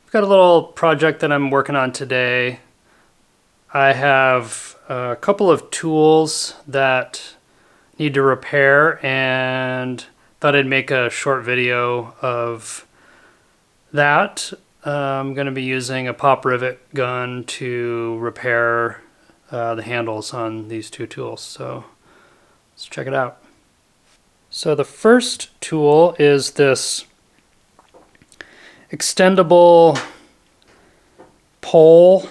I've got a little project that I'm working on today. I have a couple of tools that need to repair and thought I'd make a short video of that. I'm going to be using a pop rivet gun to repair the handles on these two tools. So let's check it out. So the first tool is this extendable pole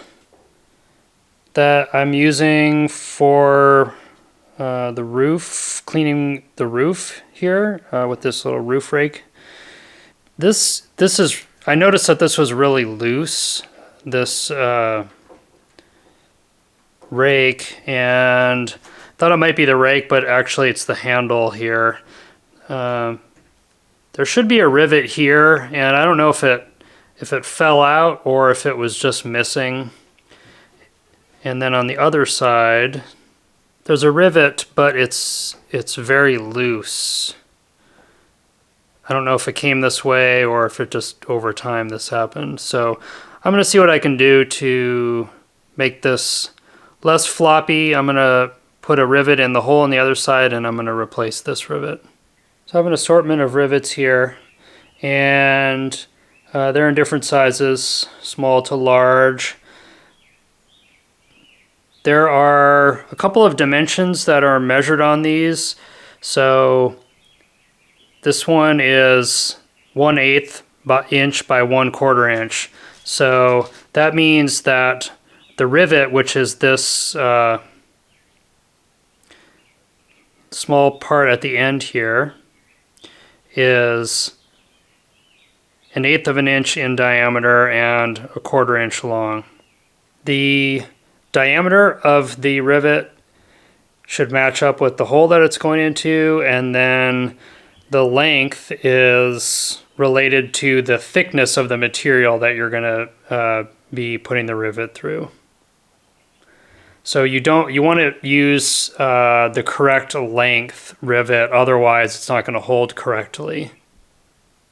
that I'm using for the roof, cleaning the roof here with this little roof rake. This is, I noticed that this was really loose, this rake, and thought it might be the rake, but actually it's the handle here. There should be a rivet here, and I don't know if it fell out or if it was just missing. And then on the other side, there's a rivet, but it's very loose. I don't know if it came this way or if it just over time this happened. So I'm going to see what I can do to make this less floppy. I'm going to put a rivet in the hole on the other side, and I'm going to replace this rivet. So I have an assortment of rivets here, and they're in different sizes, small to large. There are a couple of dimensions that are measured on these. So this one is 1/8 inch by 1/4 inch. So that means that the rivet, which is this small part at the end here, is 1/8 of an inch in diameter and 1/4 inch long. The diameter of the rivet should match up with the hole that it's going into, and then the length is related to the thickness of the material that you're going to be putting the rivet through. So you want to use the correct length rivet, otherwise it's not going to hold correctly.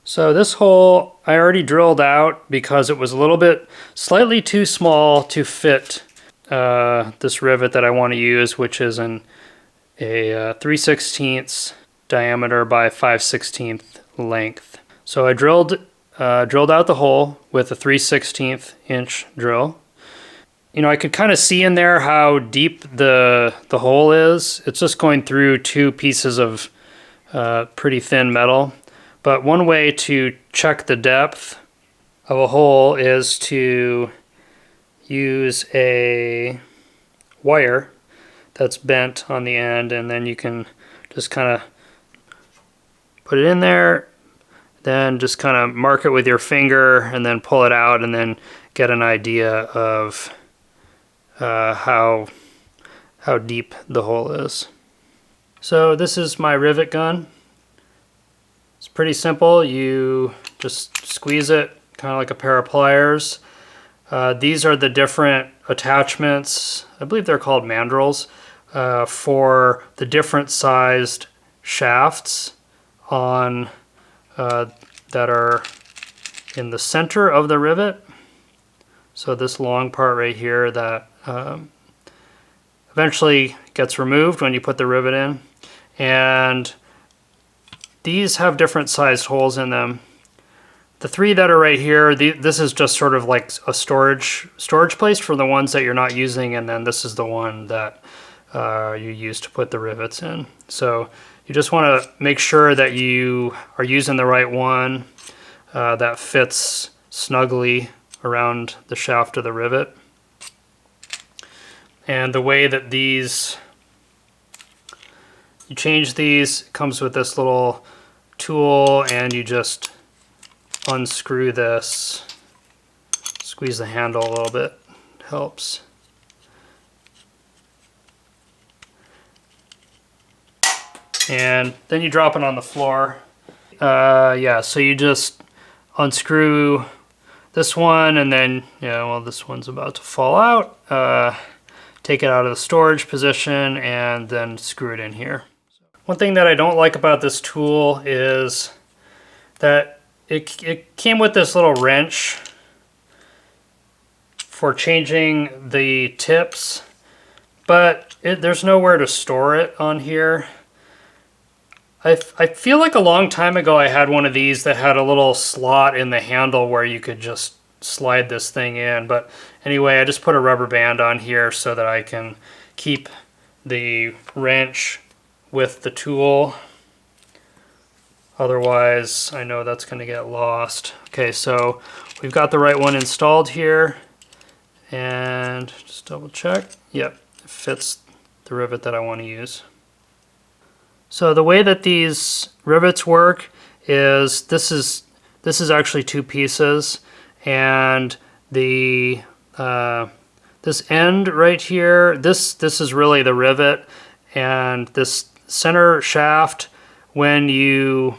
So this hole I already drilled out because it was a little bit slightly too small to fit this rivet that I want to use, which is a 3/16 diameter by 5/16 length. So I drilled out the hole with a 3/16 inch drill. You know, I could kind of see in there how deep the hole is. It's just going through two pieces of pretty thin metal. But one way to check the depth of a hole is to use a wire that's bent on the end, and then you can just kind of put it in there, then just kind of mark it with your finger and then pull it out, and then get an idea of how deep the hole is. So this is my rivet gun. It's pretty simple. You just squeeze it kind of like a pair of pliers. These are the different attachments, I believe they're called mandrels, for the different sized shafts on that are in the center of the rivet. So this long part right here that eventually gets removed when you put the rivet in. And these have different sized holes in them. The three that are right here, this is just sort of like a storage place for the ones that you're not using, and then this is the one that you use to put the rivets in. So you just want to make sure that you are using the right one that fits snugly around the shaft of the rivet. And the way that you change these, it comes with this little tool, and you just unscrew this, squeeze the handle a little bit, helps. And then you drop it on the floor. Yeah, so you just unscrew this one, and then, yeah, well, this one's about to fall out. Take it out of the storage position and then screw it in here. One thing that I don't like about this tool is that it came with this little wrench for changing the tips, but there's nowhere to store it on here. I feel like a long time ago I had one of these that had a little slot in the handle where you could just slide this thing in. But anyway, I just put a rubber band on here so that I can keep the wrench with the tool. Otherwise, I know that's going to get lost. Okay, so we've got the right one installed here. And just double check. Yep, it fits the rivet that I want to use. So the way that these rivets work is this is actually two pieces, and the this end right here, this is really the rivet, and this center shaft, when you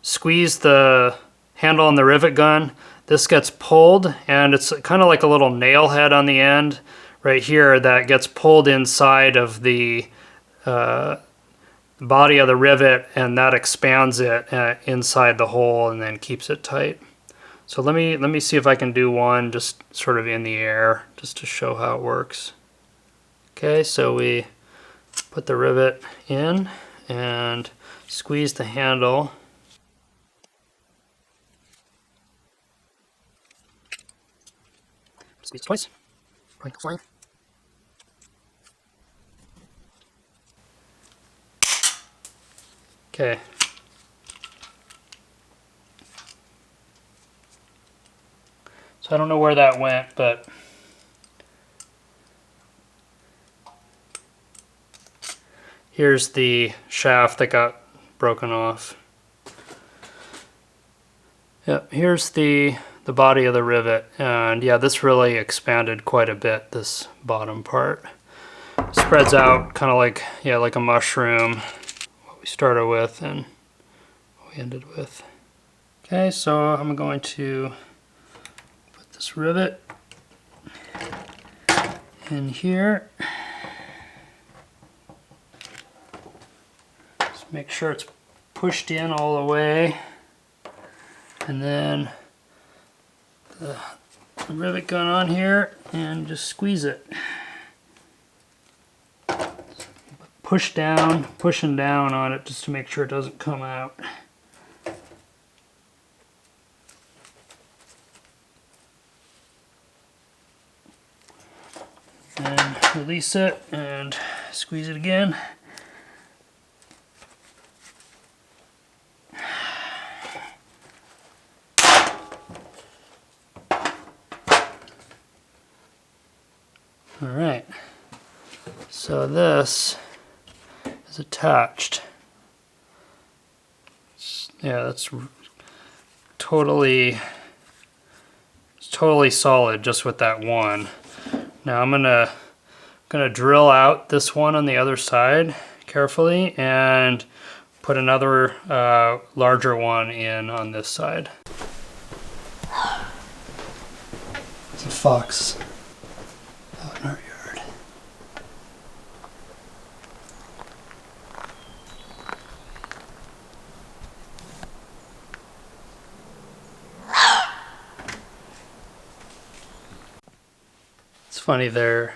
squeeze the handle on the rivet gun, this gets pulled, and it's kind of like a little nail head on the end right here that gets pulled inside of the body of the rivet, and that expands it inside the hole and then keeps it tight. So let me see if I can do one just sort of in the air just to show how it works. Okay, so we put the rivet in and squeeze the handle. Squeeze twice. Fine. Okay. So I don't know where that went, but here's the shaft that got broken off. Yep, here's the body of the rivet, and yeah, this really expanded quite a bit, this bottom part. Spreads out kind of like, yeah, like a mushroom, what we started with and what we ended with. Okay, so I'm going to put this rivet in here. Just make sure it's pushed in all the way, and then the rivet gun on here and just squeeze it. Pushing down on it just to make sure it doesn't come out. And release it and squeeze it again. All right, so this is attached. Yeah, that's totally solid just with that one. Now I'm gonna drill out this one on the other side carefully and put another larger one in on this side. It's a fox out in our yard. It's funny there.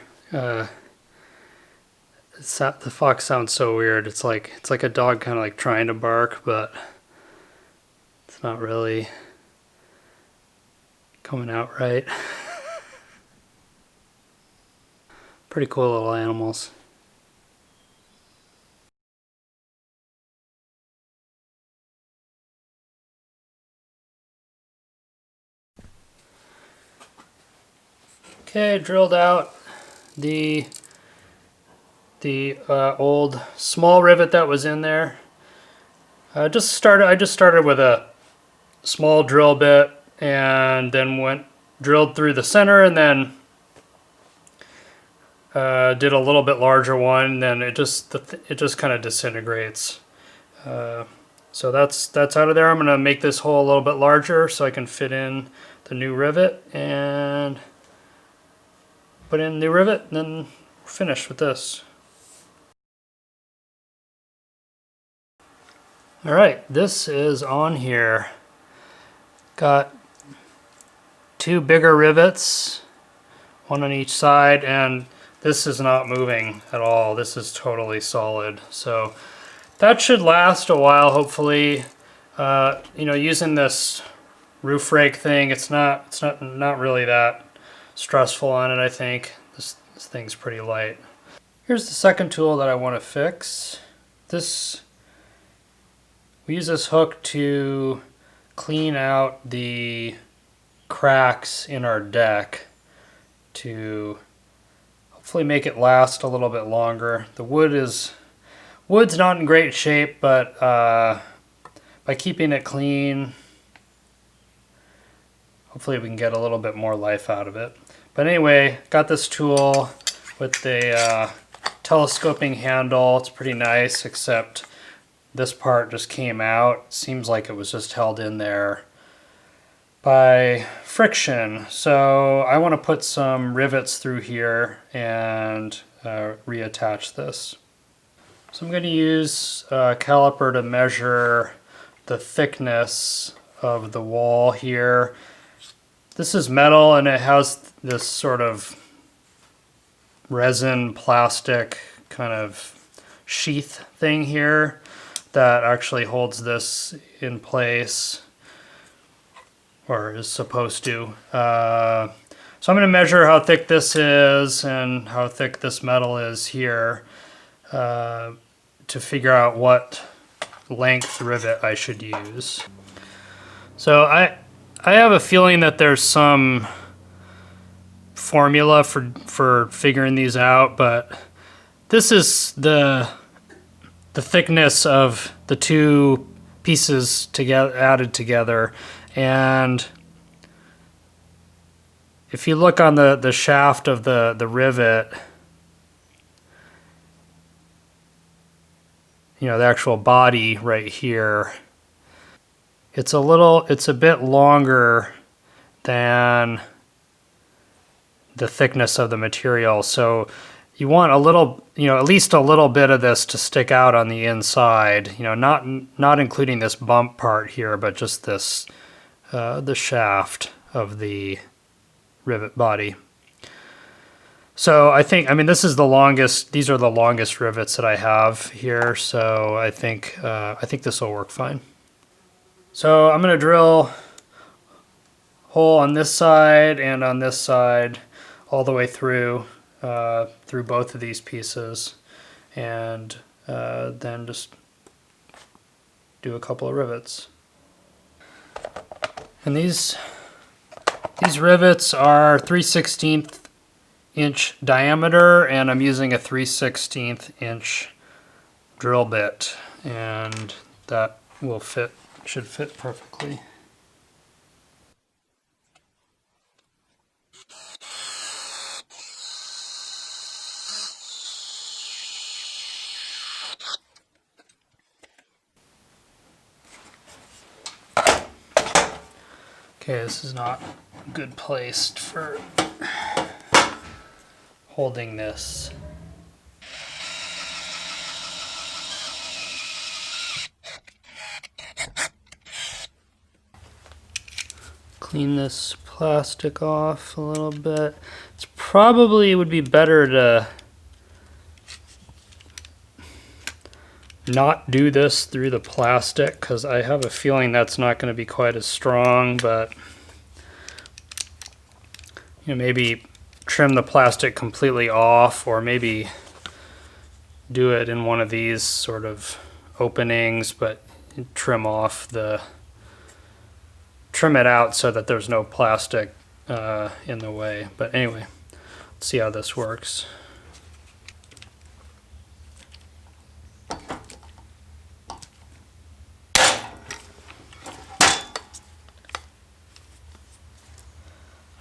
The fox sounds so weird. It's like a dog kind of like trying to bark, but it's not really coming out right. Pretty cool little animals. Okay, drilled out the old small rivet that was in there. I just started with a small drill bit and then drilled through the center, and then did a little bit larger one. Then it just kind of disintegrates. So that's out of there. I'm gonna make this hole a little bit larger so I can fit in the new rivet and put in the rivet, and then we're finished with this. All right, this is on here. Got 2 bigger rivets, one on each side, and this is not moving at all. This is totally solid. So that should last a while, hopefully. You know, using this roof rake thing, it's not really that stressful on it, I think. This thing's pretty light. Here's the second tool that I want to fix. We use this hook to clean out the cracks in our deck to hopefully make it last a little bit longer. The wood's not in great shape, but by keeping it clean, hopefully we can get a little bit more life out of it. But anyway, got this tool with the telescoping handle. It's pretty nice, except this part just came out. Seems like it was just held in there by friction. So I want to put some rivets through here and reattach this. So I'm going to use a caliper to measure the thickness of the wall here. This is metal and it has this sort of resin plastic kind of sheath thing here that actually holds this in place, or is supposed to. So I'm going to measure how thick this is and how thick this metal is here to figure out what length rivet I should use. So I have a feeling that there's some formula for figuring these out, but this is the thickness of the two pieces added together. And if you look on the shaft of the rivet, you know, the actual body right here, it's a bit longer than the thickness of the material. So you want a little, you know, at least a little bit of this to stick out on the inside, you know, not including this bump part here, but just this, the shaft of the rivet body. So I mean, this is the longest, these are the longest rivets that I have here. So I think this will work fine. So I'm going to drill a hole on this side and on this side all the way through both of these pieces, and then just do a couple of rivets. And these rivets are 3/16 inch diameter, and I'm using a 3/16 inch drill bit, and that should fit perfectly. Okay, this is not good placed for holding this. Clean this plastic off a little bit. It's probably would be better to not do this through the plastic, because I have a feeling that's not going to be quite as strong, but you know, maybe trim the plastic completely off, or maybe do it in one of these sort of openings, but trim it out so that there's no plastic in the way. But anyway, let's see how this works.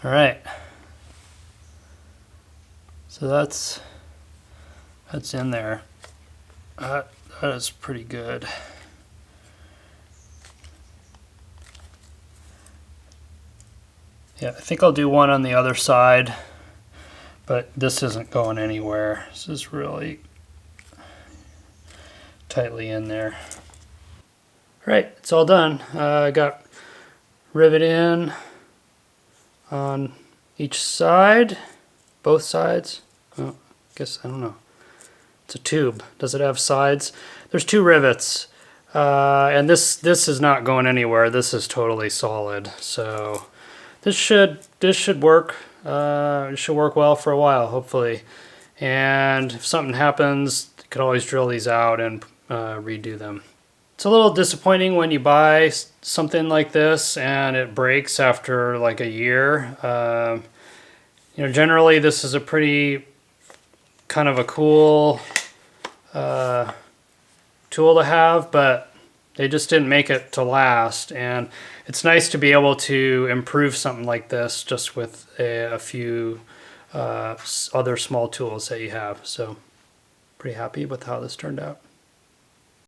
All right, so that's in there. That is pretty good. Yeah, I think I'll do one on the other side, but this isn't going anywhere. This is really tightly in there. All right, it's all done. I got rivet in on each side, both sides. Oh, I guess, I don't know. It's a tube. Does it have sides? There's 2 rivets. And this is not going anywhere. This is totally solid. So this should work. It should work well for a while, hopefully. And if something happens, you could always drill these out and redo them. It's a little disappointing when you buy something like this and it breaks after like a year. You know, generally this is a pretty kind of a cool tool to have, but they just didn't make it to last. And it's nice to be able to improve something like this just with a few other small tools that you have. So pretty happy with how this turned out.